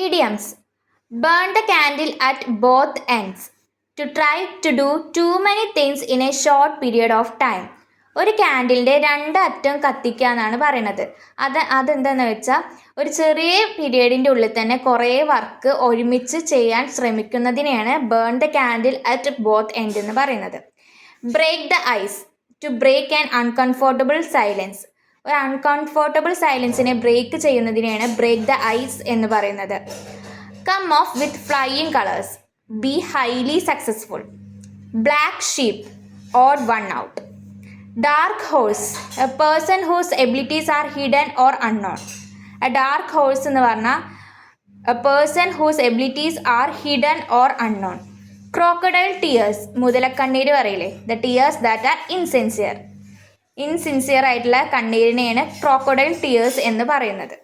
Idioms. Burn the candle at both ends. To try to do too many things in a short period of time. ഒരു ക്യാൻഡിലിൻ്റെ രണ്ട് അറ്റം കത്തിക്കുക എന്നാണ് പറയുന്നത്. അതെന്താണെന്ന് വെച്ചാൽ ഒരു ചെറിയ പീരിയഡിൻ്റെ ഉള്ളിൽ തന്നെ കുറേ വർക്ക് ഒരുമിച്ച് ചെയ്യാൻ ശ്രമിക്കുന്നതിനെയാണ് burn the candle at both end എന്ന് പറയുന്നത്. Break the ice. To break an uncomfortable silence. ഒരു അൺകംഫർട്ടബിൾ സൈലൻസിനെ ബ്രേക്ക് ചെയ്യുന്നതിനെയാണ് ബ്രേക്ക് ദ ഐസ് എന്ന് പറയുന്നത്. Come off with flying colours. Be highly successful. Black sheep. Odd one out. Dark horse. A person whose abilities are hidden or unknown. A dark horse എന്ന് പറഞ്ഞാൽ a person whose abilities are hidden or unknown. Crocodile tears. മുതലക്കണ്ണീര് പറയില്ലേ, the tears that are ഇൻസിൻസിയർ ആയിട്ടുള്ള കണ്ണീരിനെയാണ് crocodile tears എന്ന് പറയുന്നത്.